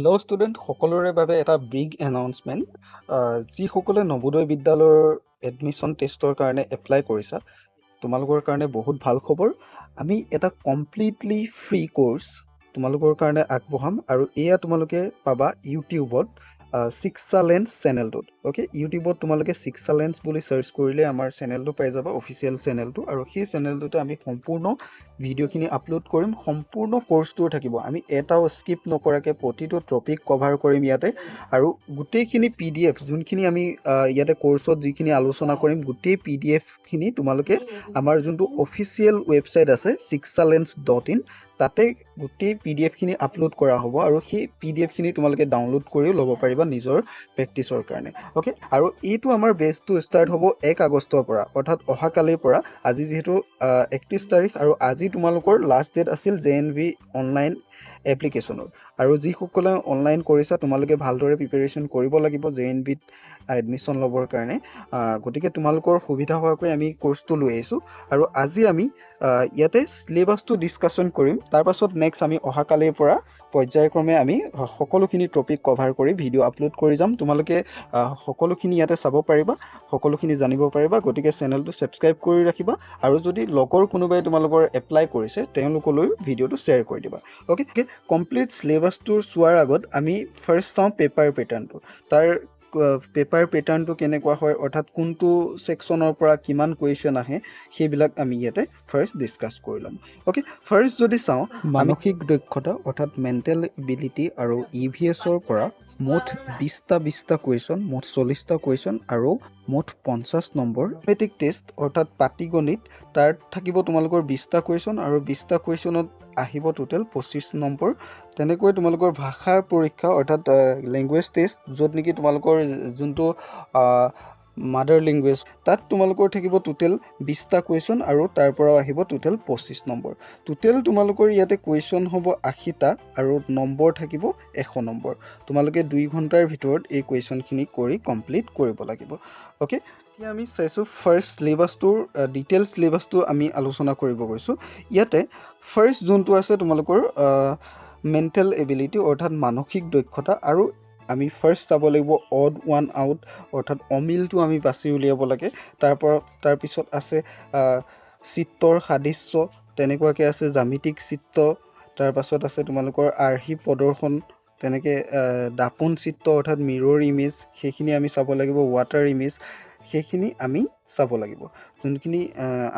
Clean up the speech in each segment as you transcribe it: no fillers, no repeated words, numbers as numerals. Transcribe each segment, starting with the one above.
Hello' student সকলোৰে বাবে এটা বিগ এনাউন্সমেণ্ট যিসকলে নবোদয় বিদ্যালয়ৰ এডমিশ্যন টেষ্টৰ কাৰণে এপ্লাই কৰিছা তোমালোকৰ কাৰণে বহুত ভাল খবৰ আমি এটা কমপ্লিটলি ফ্ৰী কোৰ্চ তোমালোকৰ কাৰণে আগবঢ়াম আৰু এয়া তোমালোকে পাবা ইউটিউবত শিক্ষা লেন্স চেনেলটোত অ'কে ইউটিউবত তোমালোকে শিক্ষা লেন্স বুলি চাৰ্চ কৰিলে আমাৰ চেনেলটো পাই যাবা অফিচিয়েল চেনেলটো আৰু সেই চেনেলটোতে আমি সম্পূৰ্ণ ভিডিঅ'খিনি আপলোড কৰিম সম্পূৰ্ণ কোৰ্চটো থাকিব আমি এটাও স্কিপ নকৰাকৈ প্ৰতিটো টপিক কভাৰ কৰিম ইয়াতে আৰু গোটেইখিনি PDF যোনখিনি আমি ইয়াতে কোৰ্চত যিখিনি আলোচনা কৰিম গোটেই PDFখিনি তোমালোকে আমাৰ যোনটো অফিচিয়েল ৱেবছাইট আছে shikshalens.in তাতে গোটেই PDFখিনি আপলোড কৰা হ'ব আৰু সেই PDFখিনি তোমালোকে ডাউনলোড কৰিও ল'ব পাৰিবা নিজৰ প্ৰেক্টিছৰ কাৰণে অ'কে আৰু এইটো আমাৰ বেচটো ষ্টাৰ্ট হ'ব 1 আগষ্টৰ পৰা অৰ্থাৎ অহাকালিৰ পৰা আজি যিহেতু 31 তাৰিখ আৰু আজি তোমালোকৰ লাষ্ট ডেট আছিল JNV অনলাইন এপ্লিকেশ্যনৰ আৰু যিসকলে অনলাইন কৰিছা তোমালোকে ভালদৰে প্ৰিপেৰেশ্যন কৰিব লাগিব JNVত এডমিশ্যন ল'বৰ কাৰণে গতিকে তোমালোকৰ সুবিধা হোৱাকৈ আমি কোৰ্চটো লৈ আহিছোঁ আৰু আজি আমি ইয়াতে চিলেবাছটো ডিছকাশ্যন কৰিম তাৰ পাছত নেক্সট আমি অহাকালিৰ পৰা পৰ্যায়ক্ৰমে আমি সকলোখিনি টপিক কভাৰ কৰি ভিডিঅ' আপলোড কৰি যাম তোমালোকে সকলোখিনি ইয়াতে চাব পাৰিবা সকলোখিনি জানিব পাৰিবা গতিকে চেনেলটো ছাবস্ক্ৰাইব কৰি ৰাখিবা আৰু যদি লগৰ কোনোবাই তোমালোকৰ এপ্লাই কৰিছে তেওঁলোকলৈ ভিডিঅ'টো শ্বেয়াৰ কৰি দিবা অ'কে কমপ্লিট চিলেবাছটো চোৱাৰ আগত আমি ফাৰ্ষ্ট চাওঁ পেপাৰ পেটাৰ্ণটো তাৰ পেপাৰ পেটাৰ্ণটো কেনেকুৱা হয় অৰ্থাৎ কোনটো ছেকশ্যনৰ পৰা কিমান কুৱেশ্যন আহে সেইবিলাক আমি ইয়াতে ফাৰ্ষ্ট ডিছকাছ কৰি ল'ম অ'কে ফাৰ্ষ্ট যদি চাওঁ মানসিক দক্ষতা অৰ্থাৎ মেণ্টেল এবিলিটি আৰু EVSৰ পৰা মুঠ 20টা কুৱেশ্যন মুঠ 40টা কুৱেশ্যন আৰু মুঠ 50 নম্বৰ মেট্ৰিক টেষ্ট অৰ্থাৎ পাটিগণিত তাত থাকিব তোমালোকৰ 20টা কুৱেশ্যন আৰু 20টা কুৱেশ্যনত আহিব টোটেল 25 নম্বৰ তেনেকৈ তোমালোকৰ ভাষাৰ পৰীক্ষা অৰ্থাৎ লেংগুৱেজ টেষ্ট য'ত নেকি তোমালোকৰ যোনটো মাদাৰ লেংগুৱেজ তাত তোমালোকৰ থাকিব টোটেল 20টা কুৱেশ্যন আৰু তাৰ পৰাও আহিব টোটেল 25 নম্বৰ টোটেল তোমালোকৰ ইয়াতে কুৱেশ্যন হ'ব 80টা আৰু নম্বৰ থাকিব 100 নম্বৰ তোমালোকে 2 ঘণ্টাৰ ভিতৰত এই কুৱেশ্যনখিনি কৰি কমপ্লিট কৰিব লাগিব অ'কে এতিয়া আমি চাইছোঁ ফাৰ্ষ্ট চিলেবাছটোৰ ডিটেইল চিলেবাছটো আমি আলোচনা কৰিব গৈছোঁ ইয়াতে ফাৰ্ষ্ট যোনটো আছে তোমালোকৰ মেণ্টেল এবিলিটি অৰ্থাৎ মানসিক দক্ষতা আৰু আমি ফাৰ্ষ্ট চাব লাগিব অড ওৱান আউট অৰ্থাৎ অমিলটো আমি বাছি উলিয়াব লাগে তাৰপিছত আছে চিত্ৰৰ সাদৃশ্য তেনেকুৱাকৈ আছে জ্যামিতিক চিত্ৰ তাৰপাছত আছে তোমালোকৰ আৰ্হি প্ৰদৰ্শন তেনেকৈ দাপোন চিত্ৰ অৰ্থাৎ মিৰৰ ইমেজ সেইখিনি আমি চাব লাগিব ৱাটাৰ ইমেজ সেইখিনি আমি চাব লাগিব যোনখিনি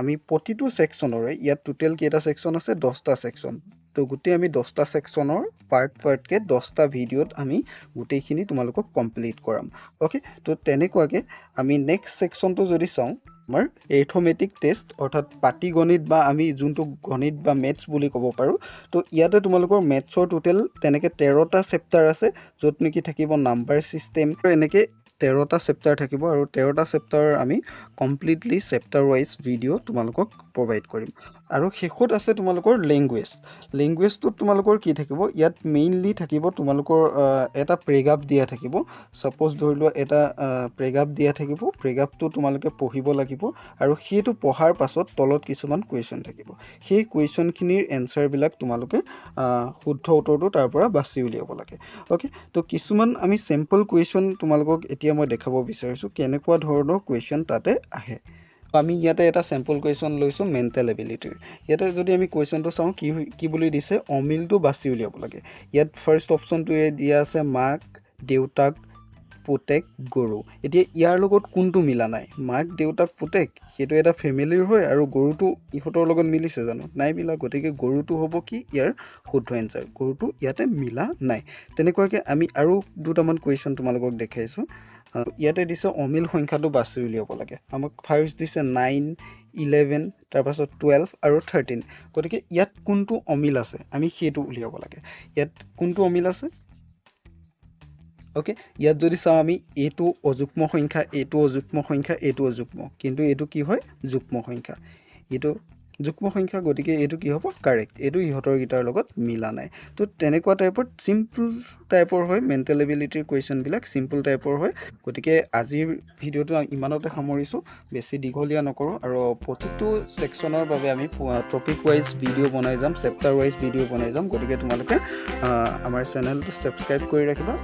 আমি প্ৰতিটো ছেকশ্যনৰে ইয়াত টোটেল কেইটা ছেকশ্যন আছে 10টা ছেকশ্যন তো গোটেই আমি 10টা ছেকশ্যনৰ পাৰ্টকৈ 10টা ভিডিঅ'ত আমি গোটেইখিনি তোমালোকক কমপ্লিট কৰাম অ'কে তো তেনেকুৱাকৈ আমি নেক্সট ছেকশ্যনটো যদি চাওঁ আমাৰ এৰিথমেটিক টেষ্ট অৰ্থাৎ পাটিগণিত বা আমি যোনটো গণিত বা মেথছ বুলি ক'ব পাৰোঁ তো ইয়াতে তোমালোকৰ মেথছৰ টোটেল তেনেকৈ 13টা চেপ্টাৰ আছে য'ত নেকি থাকিব নাম্বাৰ ছিষ্টেম এনেকৈ 13টা চেপ্টাৰ থাকিব আৰু 13টা চেপ্টাৰ আমি কমপ্লিটলি চেপ্টাৰ ৱাইজ ভিডিঅ' তোমালোকক প্ৰভাইড কৰিম আৰু শেষত আছে তোমালোকৰ লেংগুৱেজটোত তোমালোকৰ কি থাকিব ইয়াত মেইনলি থাকিব তোমালোকৰ এটা প্ৰেগ্ৰাফ দিয়া থাকিব ছাপ'জ ধৰি লোৱা এটা প্ৰেগ্ৰাফ দিয়া থাকিব প্ৰেগ্ৰাফটো তোমালোকে পঢ়িব লাগিব আৰু সেইটো পঢ়াৰ পাছত তলত কিছুমান কুৱেশ্যন থাকিব সেই কুৱেশ্যনখিনিৰ এনচাৰবিলাক তোমালোকে শুদ্ধ উত্তৰটো তাৰ পৰা বাছি উলিয়াব লাগে অ'কে তো কিছুমান আমি চেম্পল কুৱেশ্যন তোমালোকক এতিয়া মই দেখাব বিচাৰিছোঁ কেনেকুৱা ধৰণৰ কুৱেশ্যন তাতে আহে আমি ইয়াতে এটা চেম্পল কুৱেশ্যন লৈছোঁ মেণ্টেল এবিলিটিৰ ইয়াতে যদি আমি কুৱেশ্যনটো চাওঁ কি বুলি দিছে অমিলটো বাছি উলিয়াব লাগে ইয়াত ফাৰ্ষ্ট অপশ্যনটোৱে দিয়া আছে মাক দেউতাক পুতেক গৰু এতিয়া ইয়াৰ লগত কোনটো মিলা নাই মাক দেউতাক পুতেক সেইটো এটা ফেমিলিৰ হয় আৰু গৰুটো ইহঁতৰ লগত মিলিছে জানো নাই মিলা গতিকে গৰুটো হ'ব কি ইয়াৰ শুদ্ধ এনচাৰ গৰুটো ইয়াতে মিলা নাই তেনেকুৱাকৈ আমি আৰু দুটামান কুৱেশ্যন তোমালোকক দেখাইছোঁ ইয়াতে দিছে অমিল সংখ্যাটো বাছি উলিয়াব লাগে আমাক ফাৰ্ষ্ট দিছে 9 11 তাৰপাছত 12 আৰু 13 গতিকে ইয়াত কোনটো অমিল আছে আমি সেইটো উলিয়াব লাগে ইয়াত কোনটো অমিল আছে অ'কে ইয়াত যদি চাওঁ আমি এইটো অযুগ্ম সংখ্যা এইটো অযুগ্ম সংখ্যা এইটো অযুগ্ম কিন্তু এইটো কি হয় যুগ্ম সংখ্যা এইটো যুগ্ম সংখ্যা, গতিকে এইটো কি হ'ব কাৰেক্ট, এইটো ইহঁতৰ গীটাৰ লগত মিলা নাই। তো তেনেকুৱা টাইপত চিম্পল টাইপৰ হয় মেণ্টেল এবিলিটিৰ কুৱেশ্যনবিলাক, চিম্পল টাইপৰ হয়। গতিকে আজিৰ ভিডিঅ'টো ইমানতে সামৰিছোঁ, বেছি দীঘলীয়া নকৰোঁ। আৰু প্ৰতিটো ছেকশ্যনৰ বাবে আমি টপিক ৱাইজ ভিডিঅ' বনাই যাম, চেপ্টাৰ ৱাইজ ভিডিঅ' বনাই যাম। গতিকে তোমালোকে আমাৰ চেনেলটো ছাবস্ক্ৰাইব কৰি ৰাখিবা।